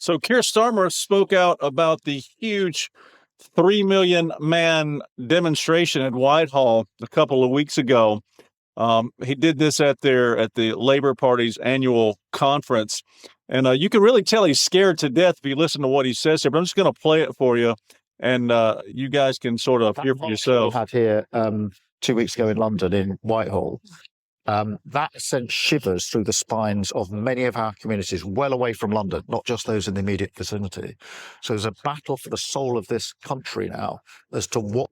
So Keir Starmer spoke out about the huge 3 million man demonstration at Whitehall a couple of weeks ago. He did this at the Labor Party's annual conference, and you can really tell he's scared to death if you listen to what he says here. But I'm just going to play it for you, and you guys can sort of hear for yourself. We had here 2 weeks ago in London in Whitehall. That sent shivers through the spines of many of our communities well away from London, not just those in the immediate vicinity. So there's a battle for the soul of this country now as to what.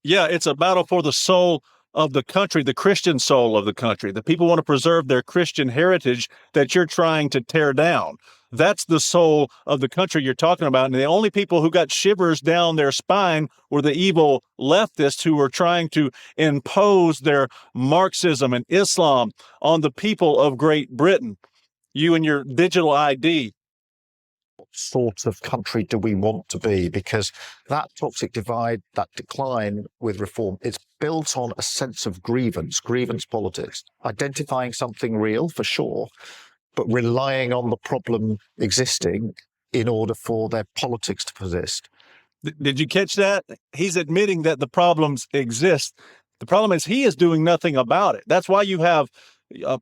Yeah, it's a battle for the soul of the country, the Christian soul of the country. The people want to preserve their Christian heritage that you're trying to tear down. That's the soul of the country you're talking about. And the only people who got shivers down their spine were the evil leftists who were trying to impose their Marxism and Islam on the people of Great Britain. You and your digital ID. What sort of country do we want to be? Because that toxic divide, that decline with reform, it's built on a sense of grievance politics, identifying something real for sure, but relying on the problem existing in order for their politics to persist. Did you catch that? He's admitting that the problems exist. The problem is he is doing nothing about it. That's why you have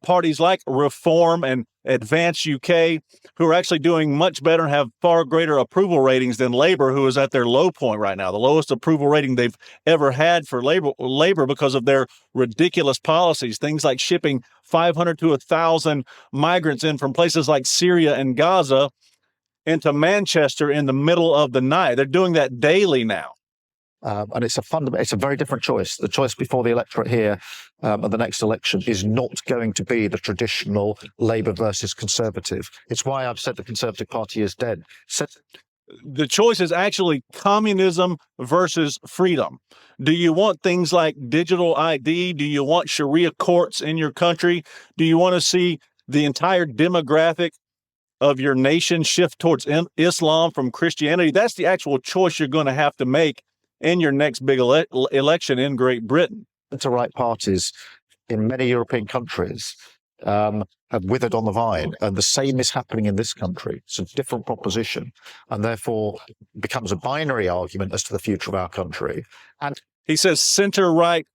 parties like Reform and Advance UK, who are actually doing much better and have far greater approval ratings than Labour, who is at their low point right now, the lowest approval rating they've ever had for Labour because of their ridiculous policies, things like shipping 500 to 1,000 migrants in from places like Syria and Gaza into Manchester in the middle of the night. They're doing that daily now. And it's a very different choice. The choice before the electorate here at the next election is not going to be the traditional Labour versus Conservative. It's why I've said the Conservative Party is dead. The choice is actually communism versus freedom. Do you want things like digital ID? Do you want Sharia courts in your country? Do you want to see the entire demographic of your nation shift towards Islam from Christianity? That's the actual choice you're going to have to make in your next big election in Great Britain. Centre-right parties in many European countries have withered on the vine, and the same is happening in this country. It's a different proposition, and therefore becomes a binary argument as to the future of our country. And he says center-right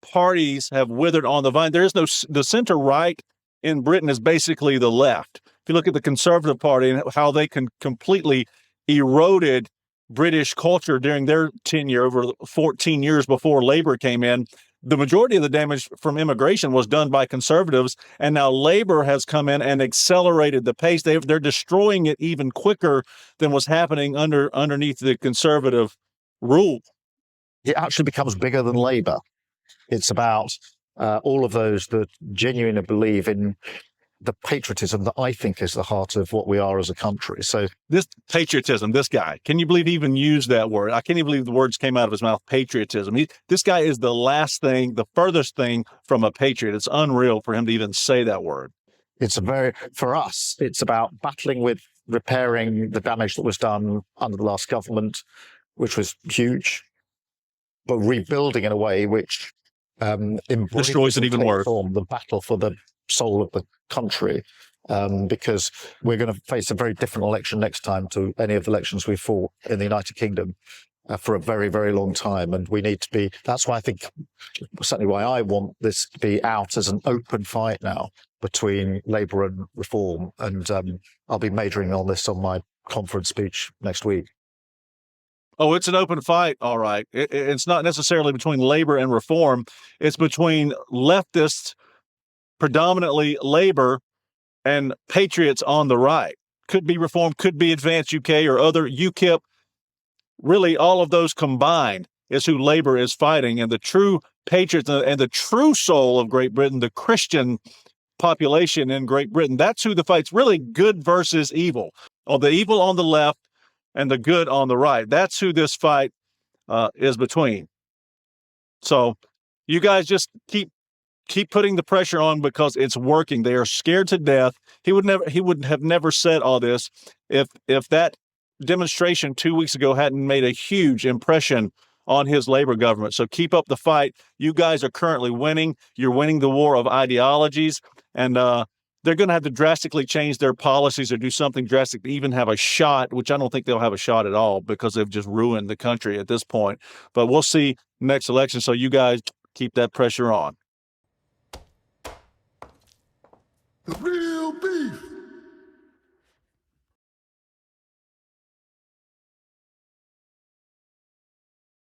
parties have withered on the vine. There is the center-right in Britain is basically the left. If you look at the Conservative Party and how they completely eroded British culture during their tenure over 14 years before Labour came in, the majority of the damage from immigration was done by Conservatives, and now Labour has come in and accelerated the pace. They're destroying it even quicker than was happening underneath the Conservative rule. It actually becomes bigger than Labour. It's about all of those that genuinely believe in the patriotism that I think is the heart of what we are as a country. So this patriotism, this guy, can you believe he even used that word? I can't even believe the words came out of his mouth, patriotism. This guy is the the furthest thing from a patriot. It's unreal for him to even say that word. For us, it's about battling with repairing the damage that was done under the last government, which was huge, but rebuilding in a way which destroys it even worse. The battle for the soul of the country, because we're going to face a very different election next time to any of the elections we fought in the United Kingdom for a very, very long time. And we need to be, that's why I think, certainly why I want this to be out as an open fight now between Labour and Reform. And I'll be majoring on this on my conference speech next week. Oh, it's an open fight. All right. It's not necessarily between Labour and Reform. It's between leftists, predominantly Labour, and patriots on the right. Could be Reform, could be Advance UK or other UKIP. Really, all of those combined is who Labour is fighting. And the true patriots and the true soul of Great Britain, the Christian population in Great Britain, that's who the fight's really good versus evil. The evil on the left and the good on the right. That's who this fight is between. So you guys just keep putting the pressure on because it's working. They are scared to death. He would have never said all this if that demonstration 2 weeks ago hadn't made a huge impression on his Labour government. So keep up the fight. You guys are currently winning. You're winning the war of ideologies, and they're going to have to drastically change their policies or do something drastic to even have a shot, which I don't think they'll have a shot at all because they've just ruined the country at this point. But we'll see next election. So you guys keep that pressure on.